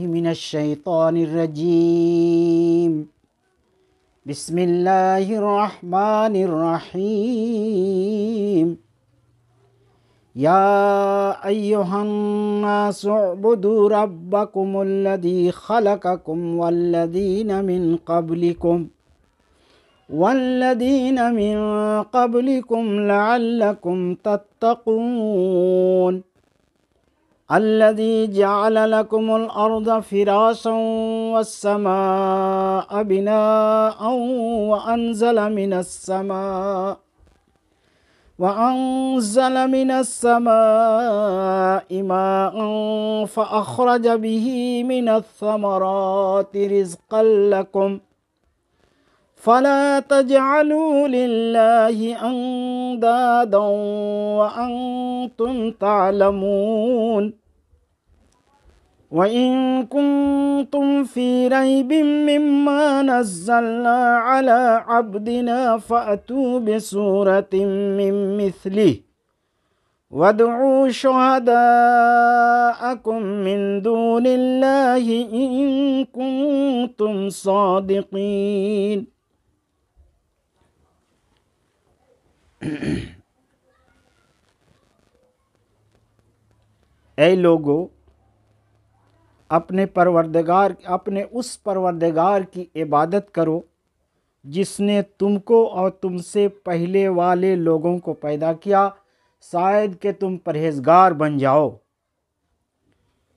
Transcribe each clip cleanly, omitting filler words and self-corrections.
मिनश्शैतानिर्रजीम बिस्मिल्लाहिर्रहमानिर्रहीम या अय्युहन्नासु उअ्बुदू रब्बकुमुल्लज़ी खलक़कुम वल्लज़ीन मिन क़ब्लिकुम लअल्लकुम तत्तक़ून अल्लज़ी जअल लकुमुल अर्ज़ फ़िराशन वस्समाअ बिनाअन वअंज़ल मिनस्समाइ माअन फ़अख़रज बिही मिनस्समराति रिज़क़न लकुम फ़ला तजअलू लिल्लाहि अंदादन वअंतुम तअलमून वइन कुंतुम फ़ी रैबिम मिम्मा नज़्ज़लना अला अब्दिना फ़अतू बिसूरतिम मिन मिस्लिहि वदऊ शुहदाअकुम मिन दूनिल्लाहि इन कुंतुम सादिक़ीन। ऐ लोगो, अपने उस परवरदिगार की इबादत करो जिसने तुमको और तुमसे पहले वाले लोगों को पैदा किया, शायद कि तुम परहेजगार बन जाओ।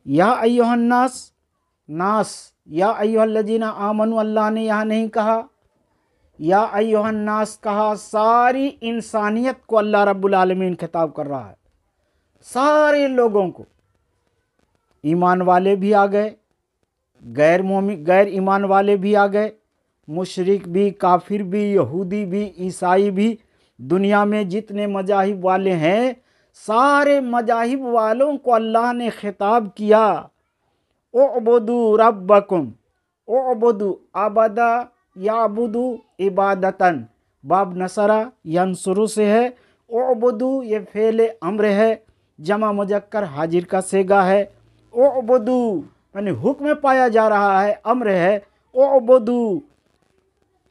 या अय्युहन्नास, या अय्युहल्लज़ीना आमनु अल्लाह ने यहाँ नहीं कहा, या अय्युहन्नास कहा। सारी इंसानियत को अल्लाह रब्बुल आलमीन खिताब कर रहा है, सारे लोगों को। ईमान वाले भी आ गए, गैर ईमान वाले भी आ गए, मुशरिक भी, काफिर भी, यहूदी भी, ईसाई भी। दुनिया में जितने मजाहिब वाले हैं, सारे मजाहिब वालों को अल्लाह ने खिताब किया, उअ्बुदू रब्बकुम। उअ्बुदू अबदा याबुदू इबादतन, बाब नसरा यंसुरु से है। उअ्बुदू ये फेले अम्र है, जमा मुजक्कर हाजिर का सेगा है। उअ्बुदू यानी हुक्म पाया जा रहा है, अम्र है।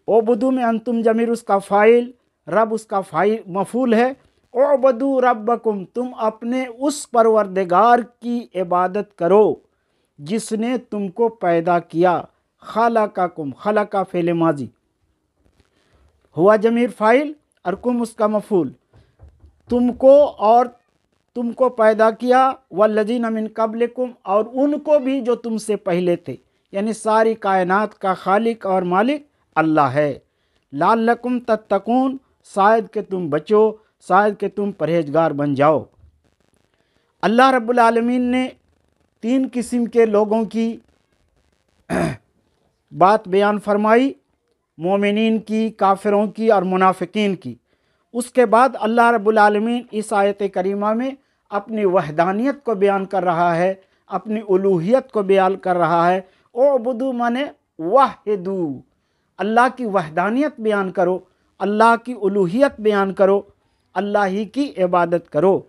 उअ्बुदू में अंतुम जमीर उसका फाइल, रब उसका फाइल मफूल है। उअ्बुदू रब्बकुम, तुम अपने उस परवरदिगार की इबादत करो जिसने तुमको पैदा किया। खलक़कुम, खलक़ा फेले माजी, हुआ जमीर फाइल और कुम उसका मफूल। तुमको पैदा किया। वल्लज़ीन मिन क़ब्लिकुम, और उनको भी जो तुमसे पहले थे, यानी सारी कायनात का खालिक और मालिक अल्लाह है। लअल्लकुम तत्तकून, शायद कि तुम बचो, शायद कि तुम परहेजगार बन जाओ। अल्लाह रब्बुल आलमीन ने 3 किस्म के लोगों की बात बयान फरमाई, मोमिनीन की, काफिरों की और मुनाफिकीन की। उसके बाद अल्लाह रब्बुल आलमीन इस आयत करीमा में अपनी वहदानियत को बयान कर रहा है, अपनी उलूहियत को बयान कर रहा है। उअ्बुदू माने वाहिदू, अल्लाह की वहदानियत बयान करो, अल्लाह की उलूहियत बयान करो, अल्लाह ही की इबादत करो,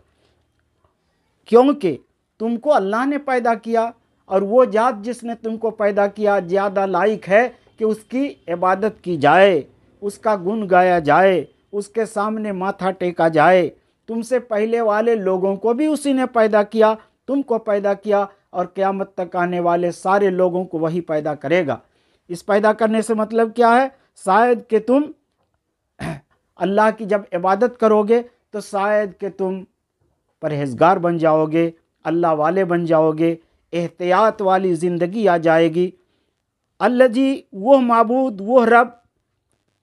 क्योंकि तुमको अल्लाह ने पैदा किया और वो जात जिसने तुमको पैदा किया ज़्यादा लायक है कि उसकी इबादत की जाए, उसका गुण गाया जाए, उसके सामने माथा टेका जाए। तुमसे पहले वाले लोगों को भी उसी ने पैदा किया, तुमको पैदा किया, और क़यामत तक आने वाले सारे लोगों को वही पैदा करेगा। इस पैदा करने से मतलब क्या है? शायद कि तुम अल्लाह की जब इबादत करोगे तो शायद कि तुम परहेजगार बन जाओगे, अल्लाह वाले बन जाओगे, एहतियात वाली ज़िंदगी आ जाएगी। अल्लज़ी, वह माबूद, वह रब।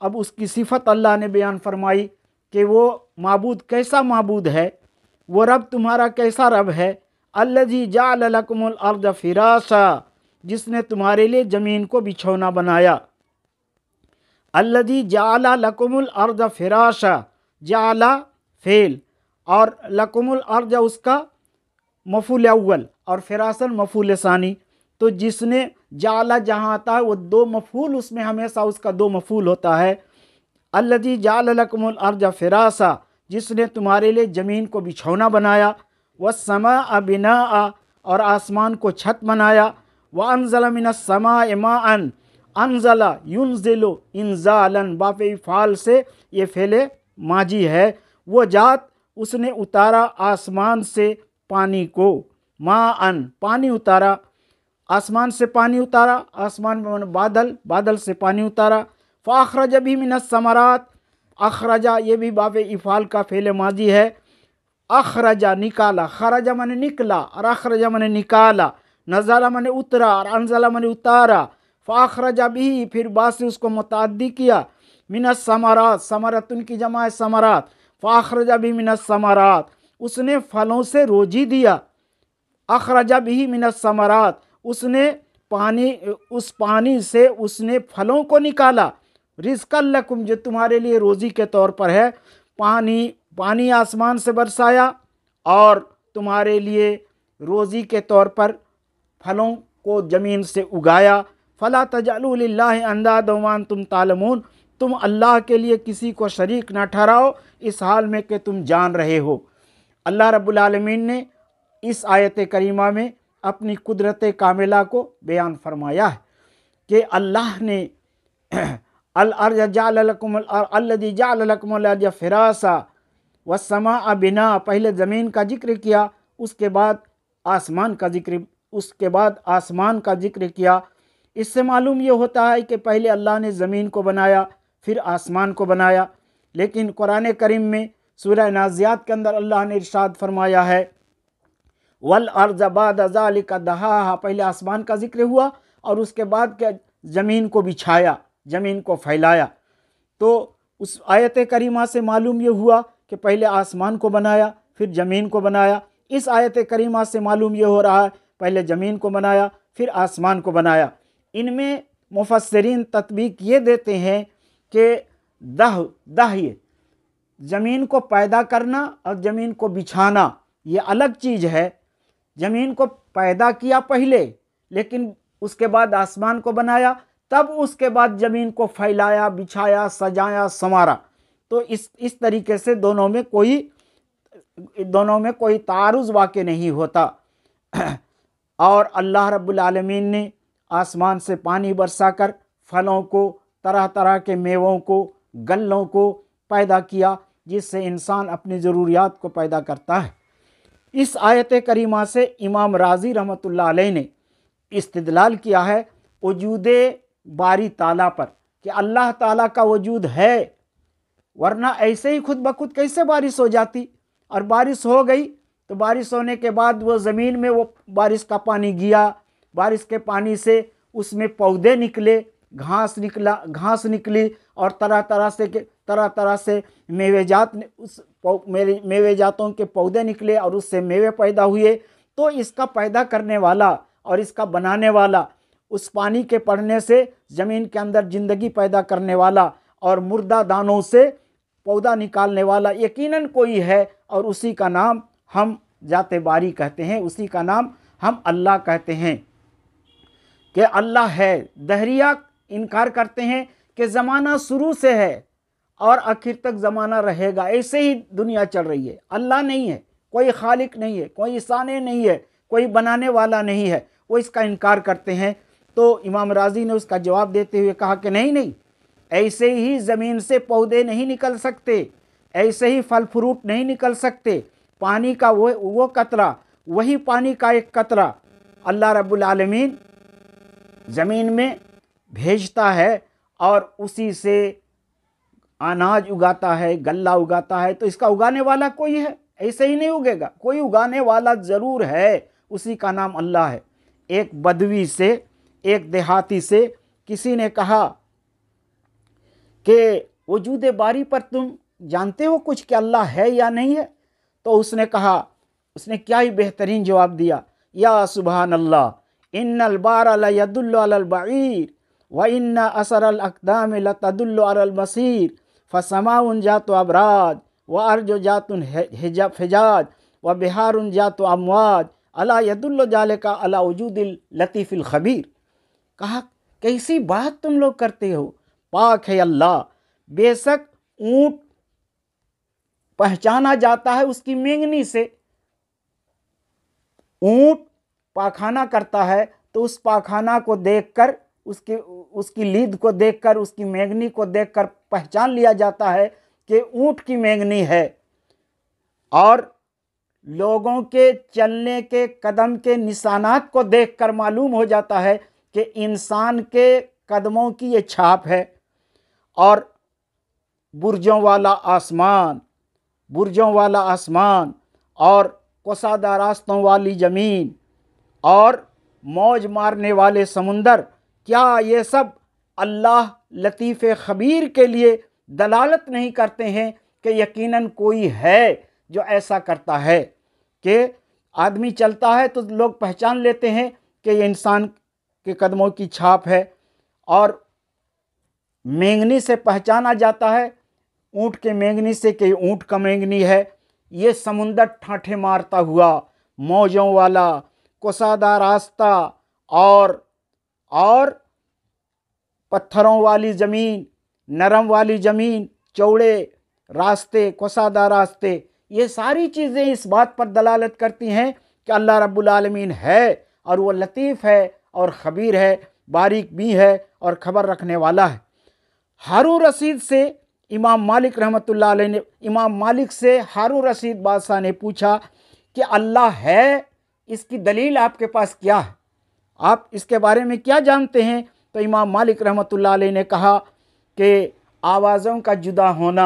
अब उसकी सिफत अल्लाह ने बयान फरमाई कि वो माबूद कैसा माबूद है, वो रब तुम्हारा कैसा रब है। अल्लज़ी जअल लकुमुल अर्ज़ फ़िराशा, जिसने तुम्हारे लिए ज़मीन को बिछौना बनाया। अल्लज़ी जअल लकुमुल अर्ज़ फ़िराशा, जअल फ़ेल और लकुमुल अर्ज़ उसका मफूल अव्वल और फ़िरासन मफूल सानी। तो जिसने जाला जहाँ आता है वो 2 मफूल, उसमें हमेशा उसका 2 मफूल होता है। अल्लज़ी जअल लकुमुल अर्ज़ फ़िराशा, जिसने तुम्हारे लिए ज़मीन को बिछौना बनाया। वस्समाअ बिनाअ, और आसमान को छत बनाया। व अनज़ल मिनस समाए माअन, अनज़ला युनज़िलु इंज़ालन, बाफ़े फ़ाल से ये फ़ेले माजी है। वो जात उसने उतारा आसमान से पानी को, माअन पानी उतारा, आसमान से पानी उतारा, आसमान में बादल, बादल से पानी उतारा। फ़ाख़रज भी मिनस समरात, अखरजा ये भी बाब इफ़ाल का फ़ेल माजी है। अखरजा निकाला, खरजा माने निकला और अखरजा माने निकाला, नज़ला माने उतरा और अनज़ला माने उतारा। फ़ाख़रजा भी फिर बाद से उसको मुतअद्दी किया, मिनस समरात, समरात उनकी जमा है समरात। फ़ाख़रजा भी मिनस समरात, उसने फलों से रोजी दिया। अखरजा भी मिनस समरात, उसने पानी, उस पानी से उसने फलों को निकाला। रिज़्क़न लकुम, जो तुम्हारे लिए रोज़ी के तौर पर है। पानी आसमान से बरसाया और तुम्हारे लिए रोज़ी के तौर पर फलों को ज़मीन से उगाया। फ़ला तजअलू लिल्लाहि अंदादा व अंतुम तालमून, तुम अल्लाह के लिए किसी को शरीक ना ठहराओ इस हाल में कि तुम जान रहे हो। अल्लाह रब्बुल आलमीन ने इस आयत करीमा में अपनी कुदरत कामिला को बयान फरमाया है कि अल्लाह ने अल-अर्ज़ जअल लकुम अल्लज़ी जअल लकुमुल अर्ज़ फ़िराशा वस्समाअ बिना, पहले ज़मीन का जिक्र किया, उसके बाद आसमान का जिक्र किया। इससे मालूम ये होता है कि पहले अल्लाह ने ज़मीन को बनाया, फिर आसमान को बनाया। लेकिन कुरान करीम में सूरह नाज़ियात के अंदर अल्लाह ने इरशाद फरमाया है, वल अर्ज़ बाद ज़ालिका दहाहा, पहले आसमान का जिक्र हुआ और उसके बाद क्या, ज़मीन को बिछाया, ज़मीन को फैलाया। तो उस आयत करीमा से मालूम ये हुआ कि पहले आसमान को बनाया फिर ज़मीन को बनाया। इस आयत करीमा से मालूम ये हो रहा है पहले ज़मीन को बनाया फिर आसमान को बनाया। इनमें मुफस्सिरीन तत्बीक ये देते हैं कि ये ज़मीन को पैदा करना और ज़मीन को बिछाना ये अलग चीज़ है। ज़मीन को पैदा किया पहले, लेकिन उसके बाद आसमान को बनाया, तब उसके बाद ज़मीन को फैलाया, बिछाया, सजाया, संवारा। तो इस तरीके से दोनों में कोई तारुज़ वाक़ई नहीं होता। और अल्लाह रब्बुल आलमीन ने आसमान से पानी बरसाकर फलों को, तरह तरह के मेवों को, गल्लों को पैदा किया, जिससे इंसान अपनी ज़रूरियात को पैदा करता है। इस आयत करीमा से इमाम राज़ी रहमतुल्लाह अलैह ने इस्तिदलाल किया है वजूदे बारी ताला पर कि अल्लाह ताला का वजूद है, वरना ऐसे ही खुद ब खुद कैसे बारिश हो जाती। और बारिश हो गई तो बारिश होने के बाद वो ज़मीन में वो बारिश का पानी गिया, बारिश के पानी से उसमें पौधे निकले, घास निकली और तरह तरह से मेवे जातों के पौधे निकले और उससे मेवे पैदा हुए। तो इसका पैदा करने वाला और इसका बनाने वाला, उस पानी के पड़ने से ज़मीन के अंदर ज़िंदगी पैदा करने वाला और मुर्दा दानों से पौधा निकालने वाला यकीनन कोई है, और उसी का नाम हम जाते बारी कहते हैं, उसी का नाम हम अल्लाह कहते हैं कि अल्लाह है। दहरिया इनकार करते हैं कि ज़माना शुरू से है और आखिर तक ज़माना रहेगा, ऐसे ही दुनिया चल रही है। अल्लाह नहीं है, कोई खालिक नहीं है, कोई साने नहीं है, कोई बनाने वाला नहीं है, वो इसका इनकार करते हैं। तो इमाम राज़ी ने उसका जवाब देते हुए कहा कि नहीं, ऐसे ही ज़मीन से पौधे नहीं निकल सकते, ऐसे ही फल फ्रूट नहीं निकल सकते। पानी का वो कतरा, वही पानी का एक कतरा अल्लाह रब्बुल आलमीन ज़मीन में भेजता है और उसी से अनाज उगाता है, गल्ला उगाता है। तो इसका उगाने वाला कोई है, ऐसे ही नहीं उगेगा, कोई उगाने वाला ज़रूर है, उसी का नाम अल्लाह है। एक बदवी से, एक देहाती से किसी ने कहा कि वजूद बारी पर तुम जानते हो कुछ कि अल्लाह है या नहीं है? तो उसने कहा, उसने क्या ही बेहतरीन जवाब दिया, या सुबहान अल्लाह इन्नल बारा ला यदुल्लु अलल बईर व इन्ना असरल अक़दाम ला तदुल्लु अलल मसीर फसमाउन जातु अबराज व अर्जु जातुन हिजाज व बिहारुन जातु अमवाज अला यदुल्लु जालिका अला वजूदिल लतीफ़िल खबीर। कहा, कैसी बात तुम लोग करते हो, पाक है अल्लाह। बेशक ऊँट पहचाना जाता है उसकी मेंगनी से। ऊँट पाखाना करता है तो उस पाखाना को देखकर, उसकी लीद को देखकर, उसकी मेंगनी को देखकर पहचान लिया जाता है कि ऊंट की मेंगनी है। और लोगों के चलने के कदम के निशानात को देखकर मालूम हो जाता है कि इंसान के कदमों की ये छाप है। और बुर्जों वाला आसमान, बुर्जों वाला आसमान और कोसादा रास्तों वाली ज़मीन और मौज मारने वाले समुंदर, क्या ये सब अल्लाह लतीफ़ ख़बीर के लिए दलालत नहीं करते हैं कि यकीनन कोई है जो ऐसा करता है कि आदमी चलता है तो लोग पहचान लेते हैं कि ये इंसान के कदमों की छाप है। और मेंगनी से पहचाना जाता है, ऊँट के मेंगनी से कि ऊँट का मेंगनी है। ये समुंदर ठाठे मारता हुआ, मौजों वाला, कोसादा रास्ता और पत्थरों वाली ज़मीन, नरम वाली ज़मीन, चौड़े रास्ते, कोसादा रास्ते, ये सारी चीज़ें इस बात पर दलालत करती हैं कि अल्लाह रब्बुल आलमीन है और वो लतीफ़ है और ख़बीर है, बारीक भी है और ख़बर रखने वाला है। हारून रशीद से इमाम मालिक रहमतुल्लाह अलैह ने, इमाम मालिक से हारून रशीद बादशाह ने पूछा कि अल्लाह है, इसकी दलील आपके पास क्या है, आप इसके बारे में क्या जानते हैं? तो इमाम मालिक रहमतुल्लाह अलैह ने कहा कि आवाज़ों का जुदा होना,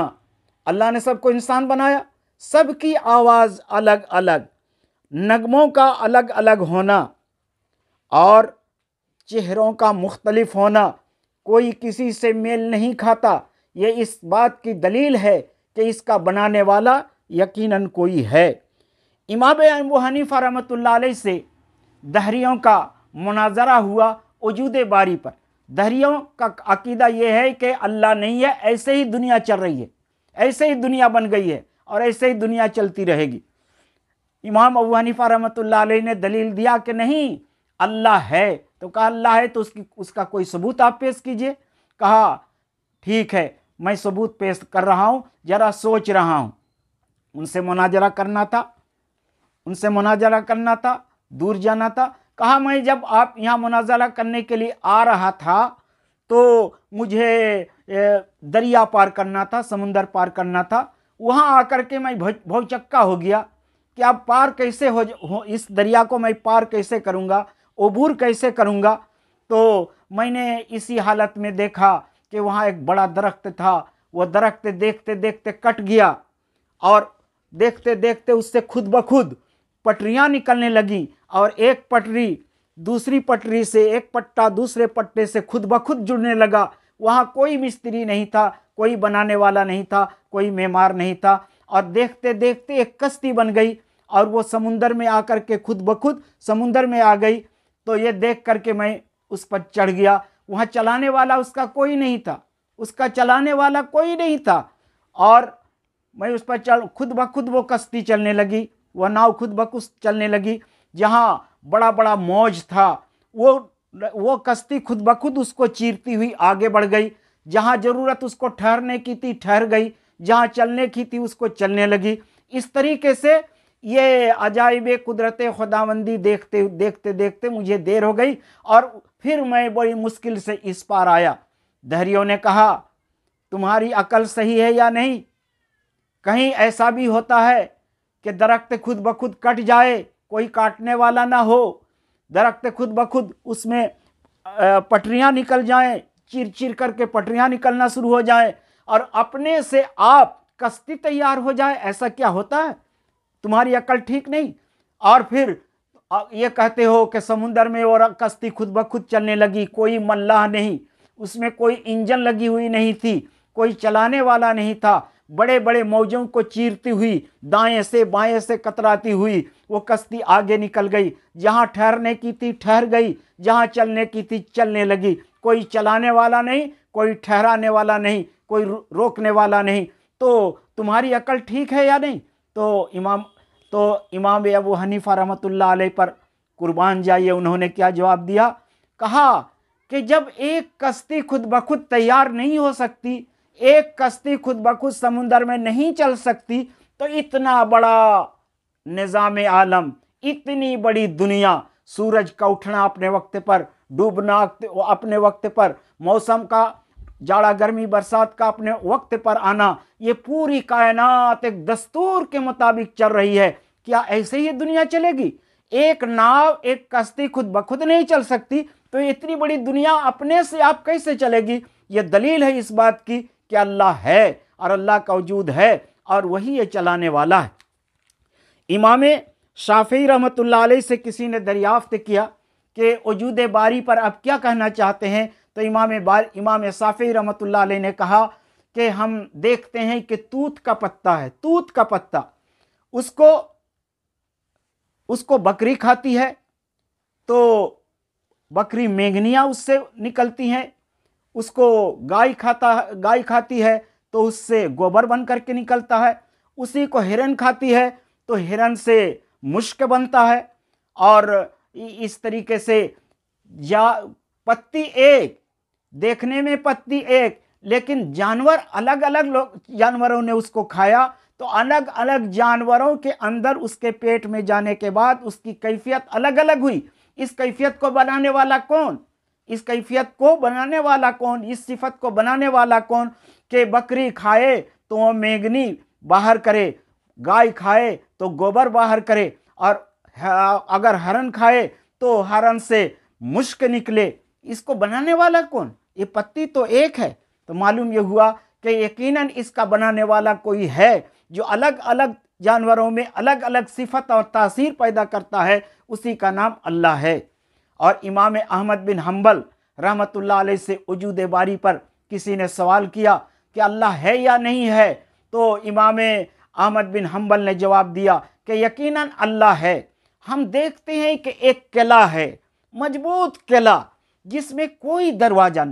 अल्लाह ने सबको इंसान बनाया, सबकी आवाज़ अलग अलग, नगमों का अलग अलग होना और चेहरों का मुख्तलिफ होना, कोई किसी से मेल नहीं खाता, ये इस बात की दलील है कि इसका बनाने वाला यकीनन कोई है। इमाम अबू हनीफा रहमतुल्लाह अलैह से दहरियों का मुनाजरा हुआ वजूद बारी पर। दहरियों का अकीदा ये है कि अल्लाह नहीं है, ऐसे ही दुनिया चल रही है, ऐसे ही दुनिया बन गई है और ऐसे ही दुनिया चलती रहेगी। इमाम अबू हनीफा रहमतुल्लाह अलैह ने दलील दिया कि नहीं, अल्लाह है। तो कहा अल्लाह है तो उसका कोई सबूत आप पेश कीजिए। कहा ठीक है, मैं सबूत पेश कर रहा हूँ, ज़रा सोच रहा हूँ। उनसे मुनाजरा करना था, उनसे मुनाजरा करना था, दूर जाना था। कहा मैं जब आप यहाँ मुनाजरा करने के लिए आ रहा था तो मुझे दरिया पार करना था, समुंदर पार करना था। वहाँ आकर के मैं भौचक्का हो गया कि अब पार कैसे हो, इस दरिया को मैं पार कैसे करूँगा, अबूर कैसे करूँगा। तो मैंने इसी हालत में देखा कि वहाँ एक बड़ा दरख्त था, वो दरख्त देखते देखते कट गया और देखते देखते उससे खुद ब खुद पटरियाँ निकलने लगी और एक पटरी दूसरी पटरी से, एक पट्टा दूसरे पट्टे से खुद ब खुद जुड़ने लगा। वहाँ कोई मिस्त्री नहीं था, कोई बनाने वाला नहीं था, कोई मेमार नहीं था और देखते देखते एक कश्ती बन गई और वो समुंदर में आकर के खुद ब खुद समुंदर में आ गई। तो ये देख करके मैं उस पर चढ़ गया। वहाँ चलाने वाला उसका कोई नहीं था, उसका चलाने वाला कोई नहीं था और मैं उस पर खुद ब खुद वो कश्ती चलने लगी, वह नाव खुद ब खुद चलने लगी। जहाँ बड़ा बड़ा मौज था वो कश्ती खुद ब खुद उसको चीरती हुई आगे बढ़ गई। जहाँ ज़रूरत उसको ठहरने की थी ठहर गई, जहाँ चलने की थी उसको चलने लगी। इस तरीके से ये अजाइब कुदरत खुदावंदी देखते देखते देखते मुझे देर हो गई और फिर मैं बड़ी मुश्किल से इस पार आया। दहरियों ने कहा तुम्हारी अकल सही है या नहीं? कहीं ऐसा भी होता है कि दरख्त खुद ब खुद कट जाए, कोई काटने वाला ना हो, दरख्त खुद ब खुद उसमें पटरियां निकल जाएं, चीर चीर करके पटरियां निकलना शुरू हो जाएं और अपने से आप कश्ती तैयार हो जाए, ऐसा क्या होता है? तुम्हारी अकल ठीक नहीं। और फिर ये कहते हो कि समुंदर में और कश्ती खुद ब खुद चलने लगी, कोई मल्लाह नहीं, उसमें कोई इंजन लगी हुई नहीं थी, कोई चलाने वाला नहीं था। बड़े बड़े मौजों को चीरती हुई, दाएं से बाएं से कतराती हुई वो कश्ती आगे निकल गई। जहाँ ठहरने की थी ठहर गई, जहाँ चलने की थी चलने लगी। कोई चलाने वाला नहीं, कोई ठहराने वाला नहीं, कोई रोकने वाला नहीं। तो तुम्हारी अकल ठीक है या नहीं? तो इमाम अबू हनीफा रहमतुल्लाह अलैह पर कुर्बान जाइए, उन्होंने क्या जवाब दिया? कहा कि जब एक कश्ती खुद ब खुद तैयार नहीं हो सकती, एक कश्ती खुद ब खुद समुंदर में नहीं चल सकती, तो इतना बड़ा निज़ाम आलम, इतनी बड़ी दुनिया सूरज का उठना अपने वक्त पर, डूबना अपने वक्त पर, मौसम का जाड़ा गर्मी बरसात का अपने वक्त पर आना, ये पूरी कायनात एक दस्तूर के मुताबिक चल रही है। क्या ऐसे ही दुनिया चलेगी? एक नाव, एक कश्ती खुद ब खुद नहीं चल सकती, तो इतनी बड़ी दुनिया अपने से आप कैसे चलेगी? ये दलील है इस बात की कि अल्लाह है और अल्लाह का वजूद है और वही ये चलाने वाला है। इमाम शाफी रहमतुल्लाह अलैह से किसी ने दरियाफ्त किया कि वजूद बारी पर आप क्या कहना चाहते हैं, तो इमाम शाफी रहमतुल्लाह अलैह ने कहा कि हम देखते हैं कि तूत का पत्ता है, तूत का पत्ता, उसको बकरी खाती है तो बकरी मेंगनियाँ उससे निकलती हैं, उसको गाय खाती है तो उससे गोबर बन करके निकलता है, उसी को हिरन खाती है तो हिरन से मुश्क बनता है। और इस तरीके से या पत्ती एक, देखने में पत्ती एक, लेकिन जानवर अलग अलग जानवरों ने उसको खाया तो अलग अलग जानवरों के अंदर उसके पेट में जाने के बाद उसकी कैफियत अलग अलग हुई। इस कैफियत को बनाने वाला कौन? इस कैफियत को बनाने वाला कौन? इस सिफत को बनाने वाला कौन? कि बकरी खाए तो वो मेंगनी बाहर करे, गाय खाए तो गोबर बाहर करे, और अगर हरण खाए तो हरण से मुश्क निकले। इसको बनाने वाला कौन? ये पत्ती तो एक है। तो मालूम ये हुआ कि यकीनन इसका बनाने वाला कोई है जो अलग अलग जानवरों में अलग अलग सिफत और तासीर पैदा करता है, उसी का नाम अल्लाह है। और इमाम अहमद बिन हम्बल रहमतुल्लाह अलैह से वजूद बारी पर किसी ने सवाल किया कि अल्लाह है या नहीं है, तो इमाम अहमद बिन हम्बल ने जवाब दिया कि यकीनन अल्लाह है। हम देखते हैं कि एक किला है, मजबूत किला, जिसमें कोई दरवाज़ा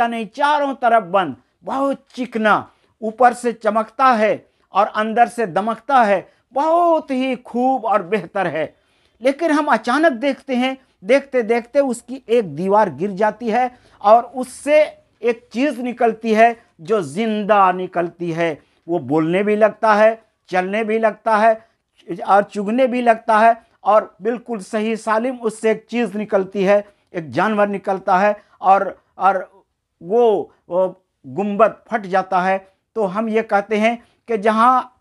नहीं, चारों तरफ बंद, बहुत चिकना, ऊपर से चमकता है और अंदर से दमकता है, बहुत ही खूब और बेहतर है। लेकिन हम अचानक देखते हैं, देखते देखते उसकी एक दीवार गिर जाती है और उससे एक चीज़ निकलती है जो जिंदा निकलती है। वो बोलने भी लगता है, चलने भी लगता है और चुगने भी लगता है, और बिल्कुल सही सालिम उससे एक चीज़ निकलती है, एक जानवर निकलता है, और वो गुंबद फट जाता है। तो हम ये कहते हैं कि जहाँ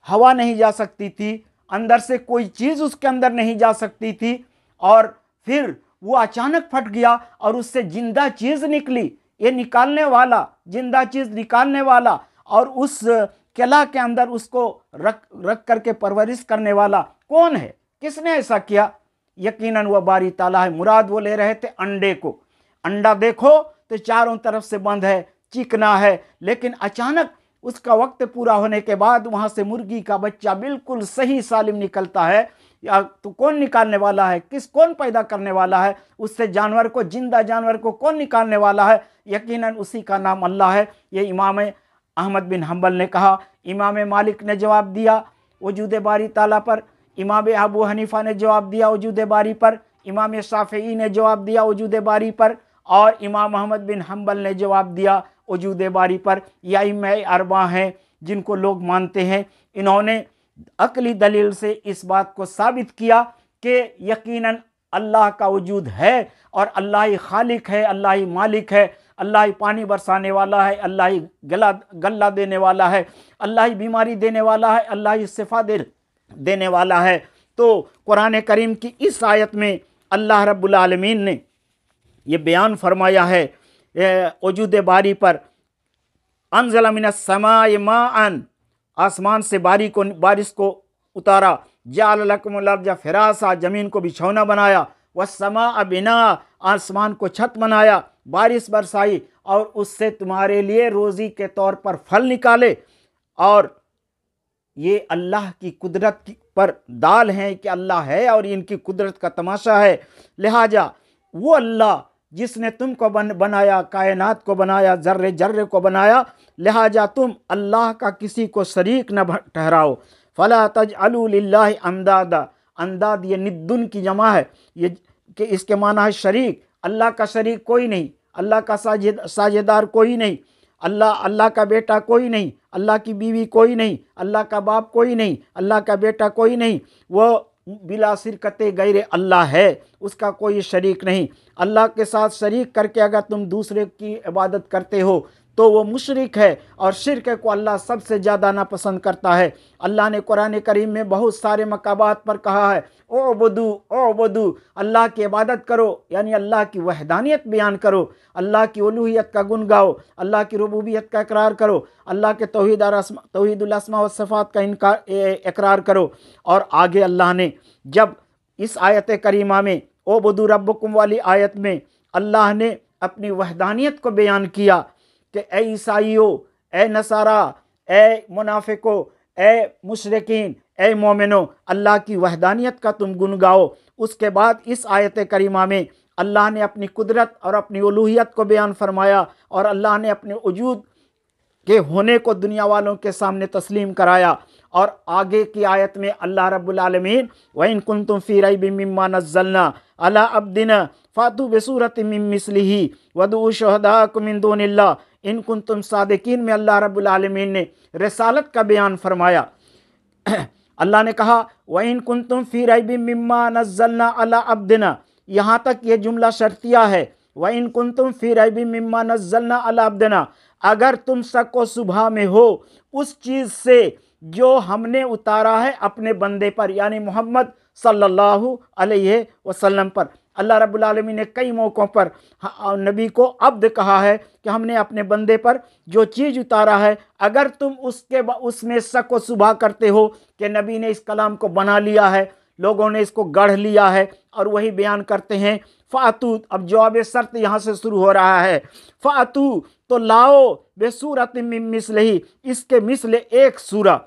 हवा नहीं जा सकती थी, अंदर से कोई चीज़ उसके अंदर नहीं जा सकती थी, और फिर वो अचानक फट गया और उससे जिंदा चीज़ निकली। ये निकालने वाला, जिंदा चीज़ निकालने वाला और उस किला के अंदर उसको रख करके परवरिश करने वाला कौन है? किसने ऐसा किया? यकीनन वह बारी ताला है। मुराद वो ले रहे थे अंडे को। अंडा देखो तो चारों तरफ से बंद है, चिकना है, लेकिन अचानक उसका वक्त पूरा होने के बाद वहां से मुर्गी का बच्चा बिल्कुल सही सालिम निकलता है। या तो कौन निकालने वाला है? कौन पैदा करने वाला है? उससे जानवर को, जिंदा जानवर को कौन निकालने वाला है? यकीनन उसी का नाम अल्लाह है। ये इमाम अहमद बिन हम्बल ने कहा। इमाम मालिक ने जवाब दिया वजूद बारी ताला पर, इमाम अबू हनीफा ने जवाब दिया वजूद बारी पर, इमाम शाफई ने जवाब दिया वजूद बारी पर, और इमाम अहमद बिन हम्बल ने जवाब दिया वजूद बारी पर। या इमाम अरबा हैं जिनको लोग मानते हैं। इन्होंने अकली दलील से इस बात को साबित किया कि यकीनन अल्लाह का वजूद है और अल्लाह ही खालिक है, अल्लाह ही मालिक है, अल्लाह ही पानी बरसाने वाला है, अल्लाह ही गल्ला देने वाला है, अल्लाह ही बीमारी देने वाला है, अल्लाह ही शिफा देने वाला है। तो कुरान करीम की इस आयत में अल्लाह रब्बुल आलमीन ने ये बयान फरमाया है वजूद बारी पर, अनज़ल मिनस समाए माअन, आसमान से बारिश को उतारा, जाल लकुमुल अर्ज़ फ़िरासा, ज़मीन को बिछौना बनाया, वस्समाअ बिना, आसमान को छत बनाया, बारिश बरसाई और उससे तुम्हारे लिए रोज़ी के तौर पर फल निकाले। और ये अल्लाह की कुदरत पर दाल हैं कि अल्लाह है और इनकी कुदरत का तमाशा है। लिहाजा वो अल्लाह जिसने तुमको बनाया, कायनात को बनाया, जर्रे जर्रे को बनाया, लिहाजा तुम अल्लाह का किसी को शरीक न ठहराओ। फला तजअलू लिल्लाहि अंदादा, अंदाद ये निद्दुन की जमा है, ये कि इसके माना है शरीक। अल्लाह का शरीक कोई नहीं, अल्लाह का साझेदार कोई नहीं, अल्लाह का बेटा कोई नहीं, अल्लाह की बीवी कोई नहीं, अल्लाह का बाप कोई नहीं, अल्लाह का बेटा कोई नहीं। वो बिला शिरकते गैर अल्लाह है, उसका कोई शरीक नहीं। अल्लाह के साथ शरीक करके अगर तुम दूसरे की इबादत करते हो तो वो मुशरिक है, और शिरक को अल्लाह सबसे ज़्यादा नापसंद करता है। अल्लाह ने कुरान करीम में बहुत सारे मकाबात पर कहा है, ओ बदू, अल्लाह की इबादत करो, यानी अल्लाह की वहदानियत बयान करो, अल्लाह की उलूहियत का गुन गाओ, अल्लाह की रुबूबियत का इकरार करो, अल्लाह के तौहीदुल अस्मा व सिफ़ात का इकरार करो। और आगे अल्लाह ने जब इस आयत करीमा में ओ बदू रब्बकुम वाली आयत में अल्लाह ने अपनी वहदानियत को बयान किया कि ए ईसाइयों, ए नसारा, ए मुनाफिको, ए मुशरिकीन, ए मोमिनो, अल्लाह की वहदानियत का तुम गुन गाओ। उसके बाद इस आयत करीमा में अल्लाह ने अपनी कुदरत और अपनी उलूहियत को बयान फरमाया, और अल्लाह ने अपने वजूद के होने को दुनिया वालों के सामने तस्लीम कराया। और आगे की आयत में अल्लाह रब्बुल आलमीन व इन कुंतुम फी रैबिम मिम्मा नज़्ज़लना अला अब्दिना फातू बिसूरतिम मिन मिस्लिही वदू शुहदाकुम मिन दूनिल्लाह इन कुंतुम सादिकीन में अल्लाह रब्बुल आलमीन ने रिसालत का बयान फरमाया। अल्लाह ने कहा व इन कुंतुम फी रैबिम मिम्मा नज़्ज़लना अला अब्दिना, यहाँ तक ये जुमला शर्तिया है। व इन कुंतुम फी रैबिम मिम्मा नज़्ज़लना अला अब्दिना, अगर तुम शक व शुबहा में हो उस चीज़ से जो हमने उतारा है अपने बंदे पर, यानी मोहम्मद सल्लल्लाहु अलैहि वसल्लम पर। अल्लाह रब्बुल आलमीन ने कई मौक़ों पर नबी को अब्द कहा है कि हमने अपने बंदे पर जो चीज़ उतारा है, अगर तुम उसमें शक व शुबहा करते हो कि नबी ने इस कलाम को बना लिया है, लोगों ने इसको गढ़ लिया है और वही बयान करते हैं, फ़ातू, अब जवाब शर्त यहाँ से शुरू हो रहा है, फ़ातू तो लाओ बेसूरतिम मिन मिस्लिही, इसके मिस्ल एक सूरा।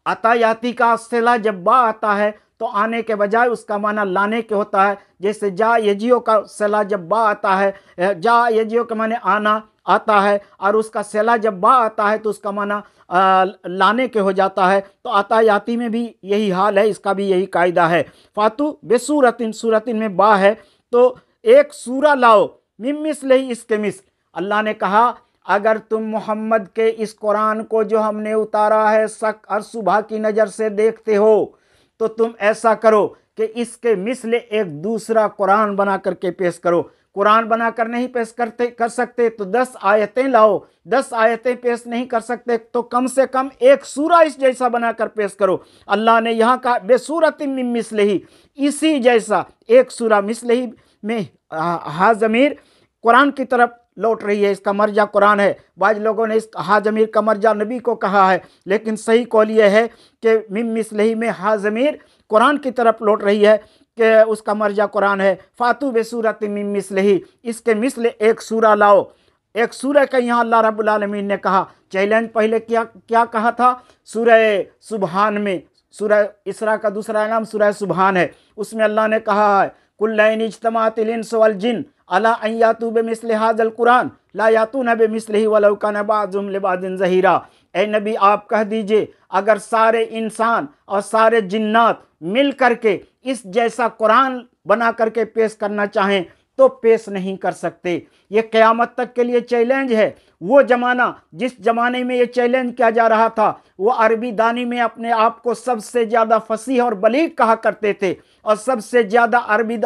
अतायाती का सिला जब बा आता है तो आने के बजाय उसका माना लाने के होता है। जैसे जा यजियो का सिला जब बा आता है, जा यजियो के माने आना आता है, और उसका सिला जब बा आता है तो उसका माना लाने के हो जाता है। तो अतायाती में भी यही हाल है, इसका भी यही कायदा है। फातू बेसूरतिन, सूरतिन में बा है तो एक सूरा लाओ, मिन मिस्लिही, इसके मिस्ल। अल्लाह ने कहा अगर तुम मोहम्मद के इस कुरान को जो हमने उतारा है शक और शुबहा की नज़र से देखते हो तो तुम ऐसा करो कि इसके मिस्ल एक दूसरा कुरान बना करके पेश करो। कुरान बनाकर नहीं पेश कर सकते तो 10 आयतें लाओ, 10 आयतें पेश नहीं कर सकते तो कम से कम एक सूरा इस जैसा बनाकर पेश करो। अल्लाह ने यहाँ कहा बेसूरतिम मिन मिस्लिही, इसी जैसा एक सूरा। मिस्लिही में हा ज़मीर कुरान की तरफ लौट रही है, इसका मर्जा कुरान है। बाज लोगों ने इस हा ज़मीर का मर्जा नबी को कहा है, लेकिन सही कौल यह है कि मिन मिस्लिही में हा ज़मीर कुरान की तरफ लौट रही है कि उसका मर्जा कुरान है। फातू बेसूरतिम मिन मिस्लिही, इसके मिस्ल एक सूरा लाओ। एक सूरह का यहाँ अल्लाह रब्बुल आलमीन ने कहा चैलेंज पहले क्या कहा था सूरह सुबहान में, सूरह इसरा का दूसरा नाम सूरह सुबहान है। उसमें अल्लाह ने कहा है कुल इन इज्तमाअतिल इंस वल जिन अला अन यातू बिमिस्लि हाज़ल कुरान ला यातूना बिमिस्लिही वलौ काना बाज़ुहुम लिबाज़िन ज़हीरा। ए नबी आप कह दीजिए अगर सारे इंसान और सारे जिन्नात मिल करके इस जैसा कुरान बना करके पेश करना चाहें तो पेश नहीं कर सकते। ये क़यामत तक के लिए चैलेंज है। वो ज़माना जिस ज़माने में ये चैलेंज किया जा रहा था वो अरबी दानी में अपने आप को सबसे ज़्यादा फसीह और बलीग कहा करते थे, और सबसे ज़्यादा अरबी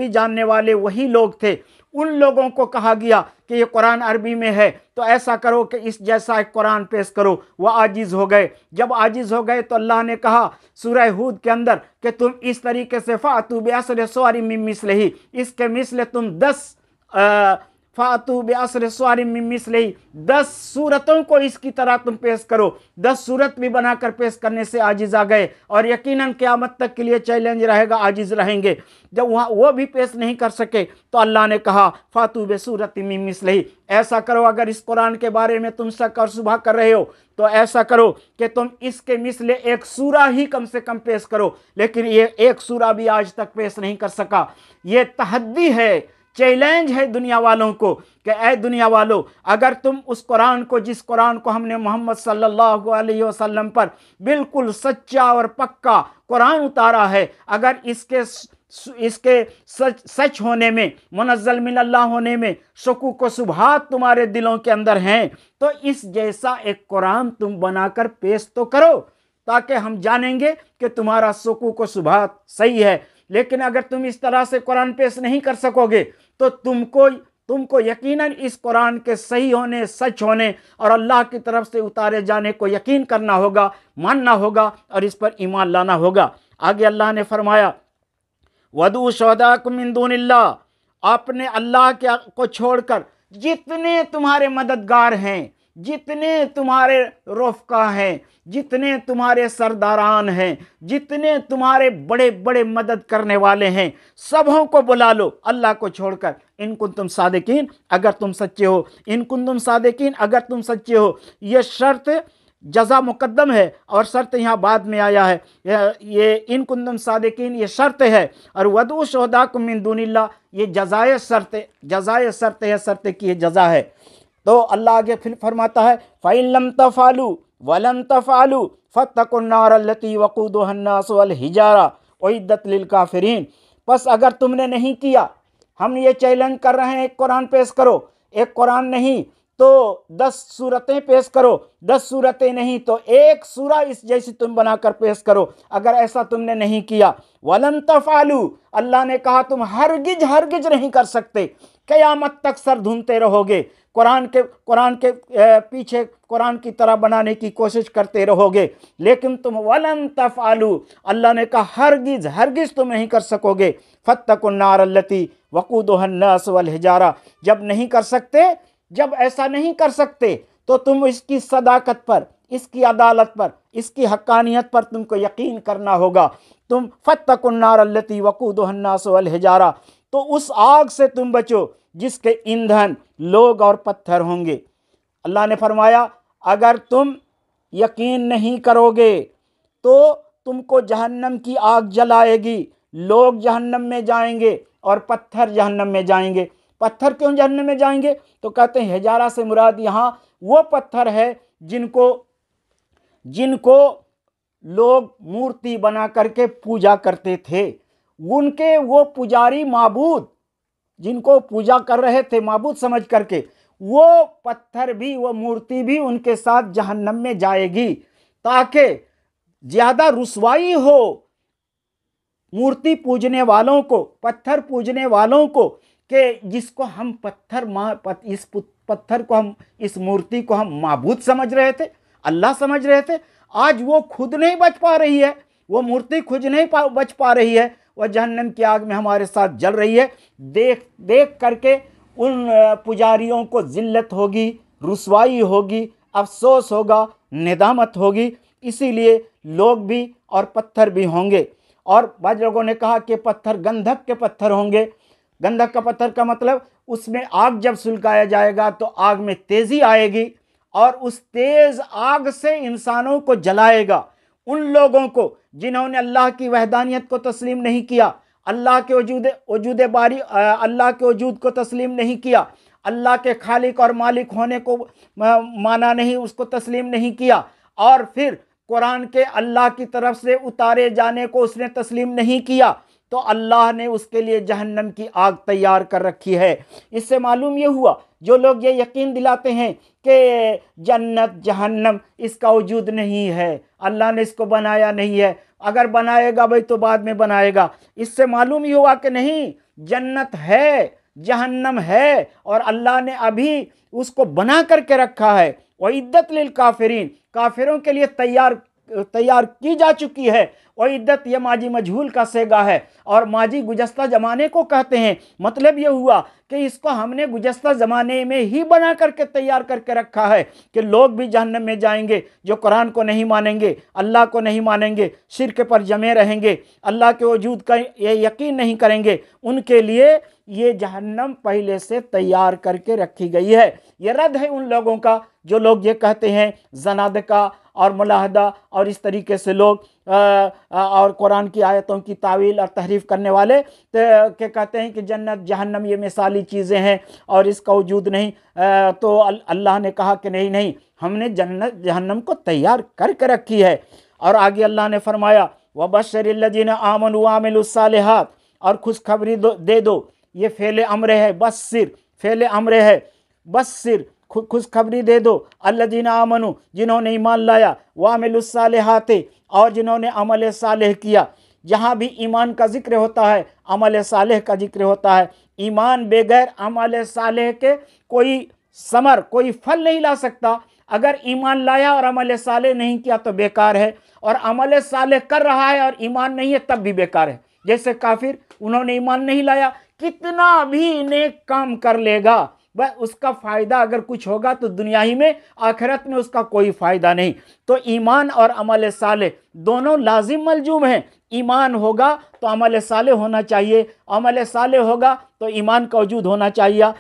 जानने वाले वही लोग थे। उन लोगों को कहा गया कि ये कुरान अरबी में है तो ऐसा करो कि इस जैसा एक कुरान पेश करो। वह आजिज़ हो गए। जब आजिज़ हो गए तो अल्लाह ने कहा सूरह हूद के अंदर कि तुम इस तरीके से फ़ातू बिअस्रि सूवरिम मिन मिस्लिही, इसके मिस्ल तुम 10 फ़ातू बिअस्रि सूवरिम मिन मिस्लिही, 10 सूरतों को इसकी तरह तुम पेश करो। 10 सूरत भी बनाकर पेश करने से आजिज़ आ गए, और यकीनन क़यामत तक के लिए चैलेंज रहेगा, आजिज़ रहेंगे। जब वहाँ वो भी पेश नहीं कर सके तो अल्लाह ने कहा फ़ातू बिसूरतिम मिन मिस्लिही, ऐसा करो अगर इस कुरान के बारे में तुम शक और शुबहा कर रहे हो तो ऐसा करो कि तुम इसके मिस्ल एक सूरा ही कम से कम पेश करो। लेकिन ये एक सूरा भी आज तक पेश नहीं कर सका। ये तहद्दी है, चैलेंज है दुनिया वालों को कि ऐ दुनिया वालों अगर तुम उस कुरान को, जिस कुरान को हमने मोहम्मद सल्लल्लाहु अलैहि वसल्लम पर बिल्कुल सच्चा और पक्का कुरान उतारा है, अगर इसके सच होने में, मुनज़्ज़ल मिन अल्लाह होने में शुकूक व शुबहात तुम्हारे दिलों के अंदर हैं तो इस जैसा एक कुरान तुम बनाकर पेश तो करो। ताकि हम जानेंगे कि तुम्हारा सुकूक व सुभात सही है। लेकिन अगर तुम इस तरह से कुरान पेश नहीं कर सकोगे तो तुमको यकीनन इस कुरान के सही होने, सच होने और अल्लाह की तरफ से उतारे जाने को यकीन करना होगा, मानना होगा और इस पर ईमान लाना होगा। आगे अल्लाह ने फरमाया, वदू शुहदाकुम मिन दूनिल्लाह, आपने अल्लाह के को छोड़कर जितने तुम्हारे मददगार हैं, जितने तुम्हारे रफ़का हैं, जितने तुम्हारे सरदारान हैं, जितने तुम्हारे बड़े बड़े मदद करने वाले हैं, सबों को बुला लो अल्लाह को छोड़कर। इन कुंतुम सादिकीन, अगर तुम सच्चे हो। इन कुंतुम सादिकीन, अगर तुम सच्चे हो। ये शर्त जज़ा मुकद्दम है और शर्त यहाँ बाद में आया है। ये इन कुंतुम सादिकीन ये शर्त है और वदू शुहदाकुम मिन दूनिल्लाह ये जज़ाए शर्त है, शर्त की ये जज़ा है। तो अल्लाह आगे फिर फरमाता है, फ़इन लम तफ़अलू वलम तफ़अलू फ़त्तक़ुन नार अल्लती वक़ूदुहा अन्नास वल हिजारा उइद्दत लिल काफ़िरीन। बस अगर तुमने नहीं किया, हम ये चैलेंज कर रहे हैं, एक कुरान पेश करो, एक कुरान नहीं तो 10 सूरतें पेश करो, 10 सूरतें नहीं तो एक सूरा इस जैसी तुम बनाकर पेश करो। अगर ऐसा तुमने नहीं किया, वलन तफ़अलू, अल्लाह ने कहा तुम हरगिज नहीं कर सकते, क़यामत तक सर ढूंढते रहोगे, कुरान के पीछे कुरान की तरह बनाने की कोशिश करते रहोगे, लेकिन तुम वलन तफ़अलू, अल्लाह ने कहा हरगिज तुम नहीं कर सकोगे। फ़त्तक़ुन नार अल्लती वक़ूदुहा अन्नास वल हिजारा, जब नहीं कर सकते, जब ऐसा नहीं कर सकते तो तुम इसकी सदाकत पर, इसकी अदालत पर, इसकी हक्कानियत पर तुमको यकीन करना होगा। तुम फ़त्तक़ुन नार अल्लती वक़ूदुहा अन्नास वल हिजारा, तो उस आग से तुम बचो जिसके ईंधन लोग और पत्थर होंगे। अल्लाह ने फरमाया अगर तुम यकीन नहीं करोगे तो तुमको जहन्नम की आग जलाएगी, लोग जहन्नम में जाएंगे और पत्थर जहन्नम में जाएंगे। पत्थर क्यों जहन्नम में जाएंगे? तो कहते हैं हिजारा से मुराद यहाँ वो पत्थर है जिनको लोग मूर्ति बना करके पूजा करते थे। उनके वो पुजारी माबूद जिनको पूजा कर रहे थे माबूद समझ करके, वो पत्थर भी, वो मूर्ति भी उनके साथ जहन्नम में जाएगी, ताकि ज़्यादा रुसवाई हो मूर्ति पूजने वालों को, पत्थर पूजने वालों को, कि जिसको हम इस पत्थर को, हम इस मूर्ति को हम माबूद समझ रहे थे, अल्लाह समझ रहे थे, आज वो खुद नहीं बच पा रही है, वो मूर्ति खुद नहीं बच पा रही है, वह जहन्नम की आग में हमारे साथ जल रही है। देख करके उन पुजारियों को जिल्लत होगी, रुसवाई होगी, अफसोस होगा, निदामत होगी। इसीलिए लोग भी और पत्थर भी होंगे। और बाद लोगों ने कहा कि पत्थर गंधक के पत्थर होंगे। गंधक का पत्थर का मतलब उसमें आग जब सुलगाया जाएगा तो आग में तेज़ी आएगी और उस तेज़ आग से इंसानों को जलाएगा। उन लोगों को जिन्होंने अल्लाह की वहदानियत को तस्लीम नहीं किया, अल्लाह के वजूद बारी, अल्लाह के वजूद को तस्लीम नहीं किया, अल्लाह के खालिक और मालिक होने को माना नहीं, उसको तस्लीम नहीं किया, और फिर कुरान के अल्लाह की तरफ से उतारे जाने को उसने तस्लीम नहीं किया, तो अल्लाह ने उसके लिए जहन्नम की आग तैयार कर रखी है। इससे मालूम ये हुआ, जो लोग ये यकीन दिलाते हैं कि जन्नत जहन्नम इसका वजूद नहीं है, अल्लाह ने इसको बनाया नहीं है, अगर बनाएगा भाई तो बाद में बनाएगा, इससे मालूम ये हुआ कि नहीं, जन्नत है, जहन्नम है और अल्लाह ने अभी उसको बना करके रखा है। वइद्दत लिल काफिरीन, काफिरों के लिए तैयार की जा चुकी है। और इद्दत ये माजी मजहूल का सेगा है और माजी गुजस्ता ज़माने को कहते हैं। मतलब ये हुआ कि इसको हमने गुजस्ता ज़माने में ही बना करके तैयार करके रखा है कि लोग भी जहन्नम में जाएंगे जो कुरान को नहीं मानेंगे, अल्लाह को नहीं मानेंगे, शिर्क पर जमे रहेंगे, अल्लाह के वजूद का ये यकीन नहीं करेंगे, उनके लिए ये जहन्नम पहले से तैयार करके रखी गई है। ये रद्द है उन लोगों का जो लोग ये कहते हैं, ज़नादका और मुलाहदा और इस तरीके से लोग और कुरान की आयतों की तावील और तहरीफ करने वाले के कहते हैं कि जन्नत जहन्नम ये मिसाली चीज़ें हैं और इसका वजूद नहीं। तो अल्लाह ने कहा कि नहीं, हमने जन्नत जहन्नम को तैयार करके रखी है। और आगे अल्लाह ने फरमाया वबश्शिरिल लज़ीना आमनू व अमिलुस सालिहात, और खुशखबरी दे दो। ये फ़ेल अम्र है, बस्सिर फ़ेल अम्र है, बस्सिर खुशखबरी दे दो, अल्लज़ीना आमनु, जिन्होंने ईमान लाया, वामिलुस सालिहाति, और जिन्होंने अमल सालेह किया। जहाँ भी ईमान का जिक्र होता है अमल सालेह का जिक्र होता है। ईमान बगैर अमल सालेह के कोई फल नहीं ला सकता। अगर ईमान लाया और अमल सालेह नहीं किया तो बेकार है, और अमल सालेह कर रहा है और ईमान नहीं है तब भी बेकार है। जैसे काफिर, उन्होंने ईमान नहीं लाया, कितना भी नेक काम कर लेगा, वह उसका फायदा अगर कुछ होगा तो दुनिया ही में, आखिरत में उसका कोई फायदा नहीं। तो ईमान और अमल सालेह दोनों लाजिम मलजूम हैं। ईमान होगा तो अमल सालेह होना चाहिए, अमल सालेह होगा तो ईमान का वजूद होना चाहिए,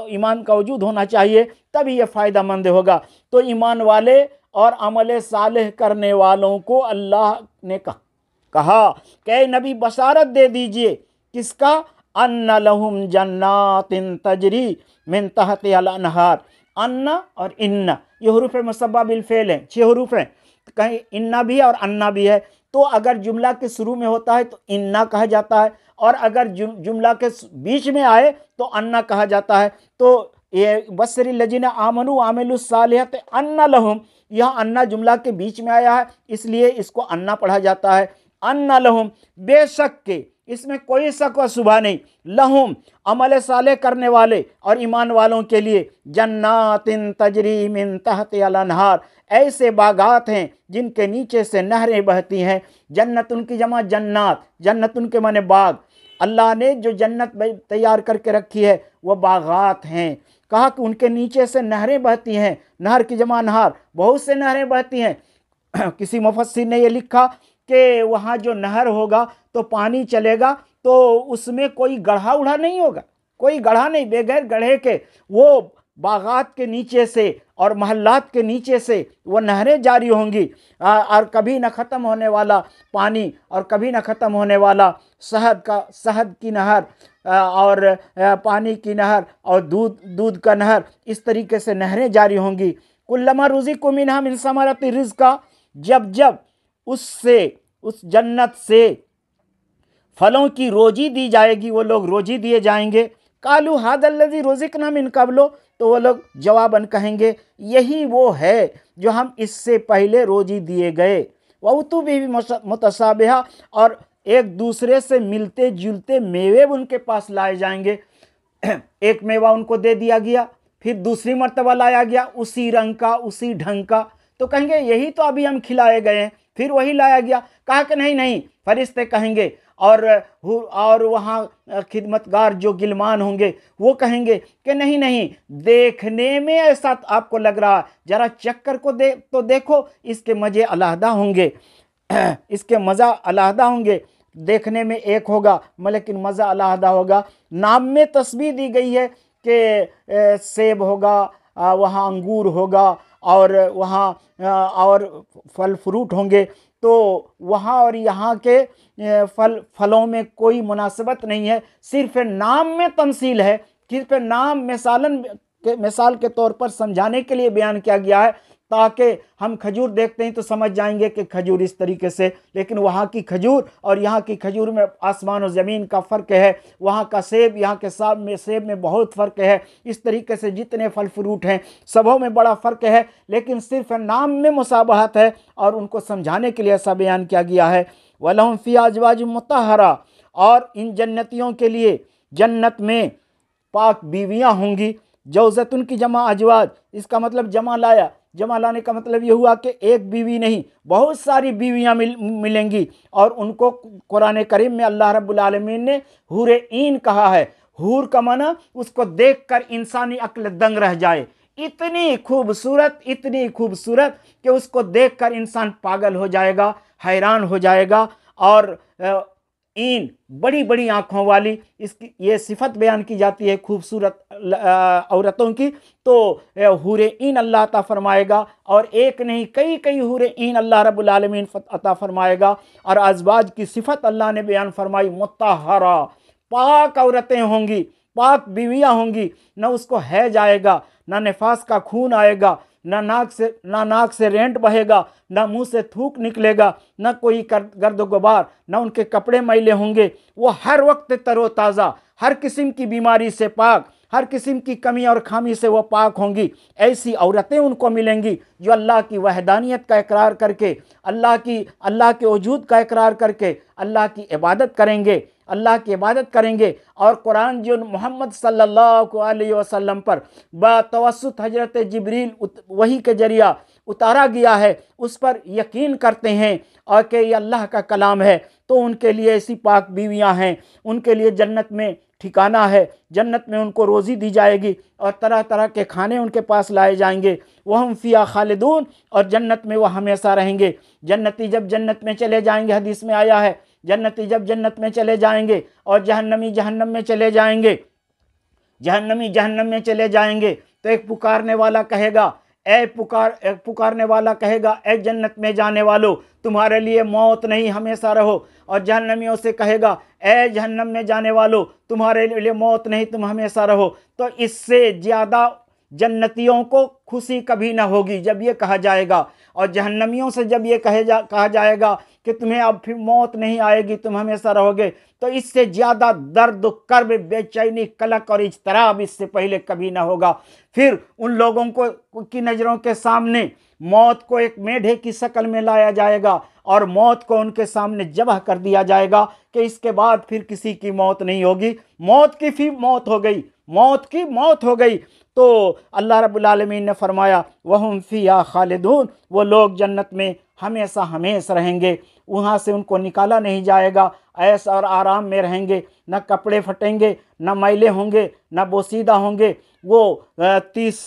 ईमान का वजूद होना चाहिए, तभी यह फ़ायदामंद होगा। तो ईमान वाले और अमल सालेह करने वालों को अल्लाह ने कहा कि नबी बशारत दे दीजिए, किसका? अन्ना लहुम जन्नातिन तजरी मिन तहतिहल अनहार। अन्ना और इन्ना ये हुरूफ मुसब्बा बिल फेल हैं, 6 हुरूफ हैं। कहीं इन्ना भी है और अन्ना भी है। तो अगर जुमला के शुरू में होता है तो इन्ना कहा जाता है, और अगर जुमला के बीच में आए तो अन्ना कहा जाता है। तो ये बसरी लजीना आमनु आमिलुस सालिहात अन्ना लहुम, यह अन्ना जुमला के बीच में आया है, इसलिए इसको अन्ना पढ़ा जाता है। अन्ना लहुम, बेशक के, इसमें कोई शक व शुबा नहीं, लहुम अमल साले करने वाले और ईमान वालों के लिए, जन्नातिन तजरी मिन तहतिहल अनहार, ऐसे बागात हैं जिनके नीचे से नहरें बहती हैं। जन्नत उनकी जमा जन्नात, जन्नत उनके माने बाग। अल्लाह ने जो जन्नत तैयार करके रखी है वह बागात हैं। कहा कि उनके नीचे से नहरें बहती हैं, नहर की जमा नहर, बहुत से नहरें बहती हैं। किसी मुफस्सिर ने यह लिखा कि वहाँ जो नहर होगा तो पानी चलेगा तो उसमें कोई गढ़ा उढ़ा नहीं होगा, कोई गढ़ा नहीं, बगैर गढ़े के वो बागात के नीचे से और महल्लात के नीचे से वो नहरें जारी होंगी, और कभी न ख़त्म होने वाला पानी और कभी न ख़त्म होने वाला शहद की नहर, और पानी की नहर, और दूध का नहर, इस तरीके से नहरें जारी होंगी। कुल्लमा रुज़िक़ू मिन्हा मिन समरति रिज़्क़ा, जब जब उससे, उस जन्नत से फलों की रोजी दी जाएगी, वो लोग रोजी दिए जाएंगे। कालू हादल्लज़ी रुज़िक़ना मिन क़ब्लो, तो वो लोग जवाबन कहेंगे यही वो है जो हम इससे पहले रोजी दिए गए। वउतू भी मुतशाबिहा, और एक दूसरे से मिलते जुलते मेवे उनके पास लाए जाएंगे। एक मेवा उनको दे दिया गया, फिर दूसरी मर्तबा लाया गया उसी रंग का, उसी ढंग का, तो कहेंगे यही तो अभी हम खिलाए गए हैं, फिर वही लाया गया। कहा कि नहीं नहीं, फरिश्ते कहेंगे, और वहाँ खिदमतगार जो गिलमान होंगे वो कहेंगे कि नहीं नहीं, देखने में ऐसा आपको लग रहा, जरा चक्कर को तो देखो, इसके मज़े अलहदा होंगे, इसके मज़ा अलहदा होंगे। देखने में एक होगा लेकिन मज़ा अलहदा होगा। नाम में तस्बीह दी गई है कि सेब होगा, वहाँ अंगूर होगा, और वहाँ और फल फ्रूट होंगे, तो वहाँ और यहाँ के फलों में कोई मुनासिबत नहीं है, सिर्फ नाम में तमसील है, सिर्फ नाम मिसाल के तौर पर समझाने के लिए बयान किया गया है, ताकि हम खजूर देखते हैं तो समझ जाएंगे कि खजूर इस तरीके से, लेकिन वहाँ की खजूर और यहाँ की खजूर में आसमान और ज़मीन का फ़र्क है। वहाँ का सेब यहाँ के सेब में बहुत फ़र्क है। इस तरीके से जितने फल फ्रूट हैं सबों में बड़ा फ़र्क है, लेकिन सिर्फ नाम में मुसाबहत है, और उनको समझाने के लिए ऐसा बयान किया गया है। वलहुम फ़ीहा अज़वाजुम मुत्तहरा, और इन जन्नतियों के लिए जन्नत में पाक बीवियाँ होंगी। जौज़तुन की जमा अजवाज, इसका मतलब जमा लाया, जमा लाने का मतलब ये हुआ कि एक बीवी नहीं, बहुत सारी बीवियाँ मिलेंगी, और उनको कुरान करीम में अल्लाह रब्बुल आलमीन ने हूरे ईन कहा है। हूर का माना उसको देखकर इंसानी अक्ल दंग रह जाए, इतनी खूबसूरत कि उसको देखकर इंसान पागल हो जाएगा, हैरान हो जाएगा। और ईन बड़ी बड़ी आँखों वाली, इसकी ये सिफत बयान की जाती है खूबसूरत औरतों की। तो हूरे ईन अल्लाह अता फरमाएगा, और एक नहीं कई हूरे ईन अल्लाह रब्बुल आलमीन अता फरमाएगा। और अज़वाज की सिफत अल्लाह ने बयान फरमाई, मुत्तहरा, पाक औरतें होंगी, पाक बीवियाँ होंगी, न उसको है जाएगा, न निफास का खून आएगा, ना नाक से रेंट बहेगा, ना मुंह से थूक निकलेगा, ना कोई गर्द गुबार, ना उनके कपड़े मैले होंगे। वो हर वक्त तरोताज़ा, हर किस्म की बीमारी से पाक, हर किस्म की कमी और खामी से वो पाक होंगी। ऐसी औरतें उनको मिलेंगी जो अल्लाह की वहदानियत का इकरार करके, अल्लाह के वजूद का इकरार करके अल्लाह की इबादत करेंगे। और कुरान जो मोहम्मद सल्लल्लाहु अलैहि वसल्लम पर बतवस्सुत हजरत जिब्रील वही के जरिया उतारा गया है, उस पर यकीन करते हैं और कि ये अल्लाह का कलाम है, तो उनके लिए ऐसी पाक बीवियां हैं, उनके लिए जन्नत में ठिकाना है, जन्नत में उनको रोज़ी दी जाएगी और तरह तरह के खाने उनके पास लाए जाएंगे। वह हम फ़िया खालिदून, और जन्नत में वह हमेशा रहेंगे। जन्नती जब जन्नत में चले जाएंगे, हदीस में आया है, जन्नती जब जन्नत में चले जाएंगे और जहन्नमी जहन्नम में चले जाएंगे, जहन्नमी जहन्नम में चले जाएंगे, तो एक पुकारने वाला कहेगा, ए जन्नत में जाने वालों, तुम्हारे लिए मौत नहीं, हमेशा रहो। और जहन्नमियों से कहेगा, ए जहन्नम में जाने वालों, तुम्हारे लिए मौत नहीं, तुम हमेशा रहो। तो इससे ज़्यादा जन्नतियों को खुशी कभी ना होगी जब ये कहा जाएगा। और जहन्नमियों से जब ये कहा जाएगा कि तुम्हें अब फिर मौत नहीं आएगी, तुम हमेशा रहोगे, तो इससे ज़्यादा दर्द, कर्ब, बेचैनी, कलक और इज़्तिराब इससे पहले कभी ना होगा। फिर उन लोगों को की नज़रों के सामने मौत को एक मेढे की शक्ल में लाया जाएगा और मौत को उनके सामने ज़बह कर दिया जाएगा कि इसके बाद फिर किसी की मौत नहीं होगी, मौत की फिर मौत हो गई, मौत की मौत हो गई। तो अल्लाह रब्बुल आलमीन ने फरमाया, वहुम फ़िया खालिदून, वो लोग जन्नत में हमेशा हमेशा रहेंगे, वहाँ से उनको निकाला नहीं जाएगा, ऐश और आराम में रहेंगे, न कपड़े फटेंगे, न मैले होंगे, न बोसीदा होंगे। वो 30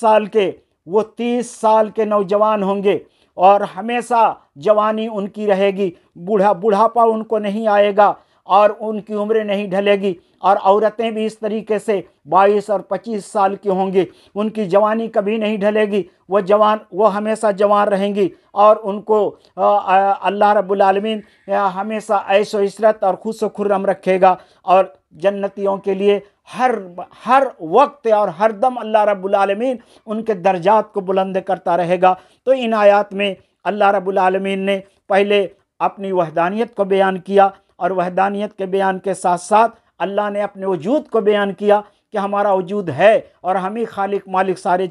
साल के नौजवान होंगे और हमेशा जवानी उनकी रहेगी, बुढ़ापा उनको नहीं आएगा और उनकी उम्र नहीं ढलेगी। और औरतें भी इस तरीके से 22 और 25 साल की होंगी, उनकी जवानी कभी नहीं ढलेगी, वो हमेशा जवान रहेंगी और उनको अल्लाह रब्बुल आलमीन हमेशा ऐशो इशरत और खुश व खुर्रम रखेगा। और जन्नतियों के लिए हर वक्त और हर दम अल्लाह रब्बुल आलमीन उनके दर्जात को बुलंद करता रहेगा। तो इन आयात में अल्लाह रब्बुल आलमीन ने पहले अपनी वहदानियत को बयान किया और वहदानियत के बयान के साथ साथ अल्लाह ने अपने वजूद को बयान किया कि हमारा वजूद है और हम ही खालिक मालिक सारी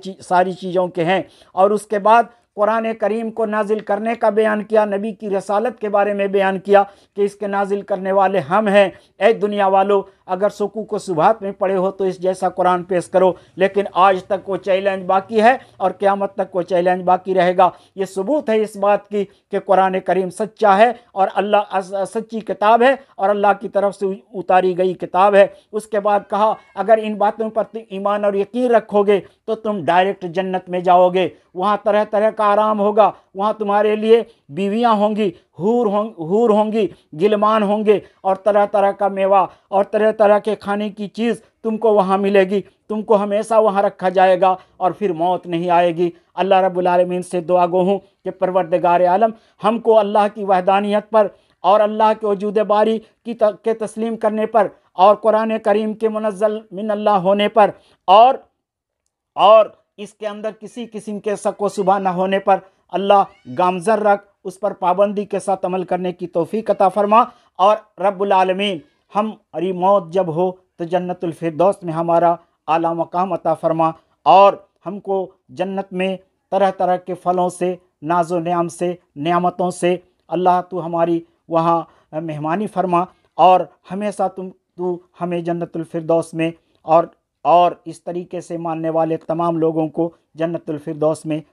चीज़ों के हैं। और उसके बाद कुरान करीम को नाजिल करने का बयान किया, नबी की रसालत के बारे में बयान किया कि इसके नाजिल करने वाले हम हैं। ए दुनिया वालों, अगर सुकू को सुबहात में पढ़े हो तो इस जैसा कुरान पेश करो, लेकिन आज तक वो चैलेंज बाकी है और क़यामत तक वो चैलेंज बाकी रहेगा। ये सबूत है इस बात की कि कुरान करीम सच्चा है और अल्लाह सच्ची किताब है और अल्लाह की तरफ से उतारी गई किताब है। उसके बाद कहा, अगर इन बातों पर ईमान और यकीन रखोगे तो तुम डायरेक्ट जन्नत में जाओगे, वहाँ तरह तरह का आराम होगा, वहाँ तुम्हारे लिए बीवियाँ होंगी, हूर होंगी, गिलमान होंगे और तरह तरह का मेवा और तरह तरह के खाने की चीज़ तुमको वहाँ मिलेगी, तुमको हमेशा वहाँ रखा जाएगा और फिर मौत नहीं आएगी। अल्लाह रब्बुल आलमीन से दुआ गो हूँ कि परवरदिगार आलम हमको अल्लाह की वहदानियत पर और अल्लाह के वजूद बारी के तस्लीम करने पर और कुरान करीम के मुनज़्ज़ल मिन अल्लाह होने पर और इसके अंदर किसी किस्म के शक व शुबहा न होने पर अल्लाह गामज़र रख, उस पर पाबंदी के साथ अमल करने की तौफीक अता फरमा। और रब्बुल आलमीन हमारी मौत जब हो तो जन्नतुल फिरदौस में हमारा आला मकाम अता फरमा और हमको जन्नत में तरह तरह के फलों से, नाज़ो नेम से, नेमतों से अल्लाह तू हमारी वहाँ मेहमानी फरमा और हमेशा तू हमें जन्नतुल फिरदौस में और इस तरीके से मानने वाले तमाम लोगों को जन्नतुल फिरदौस में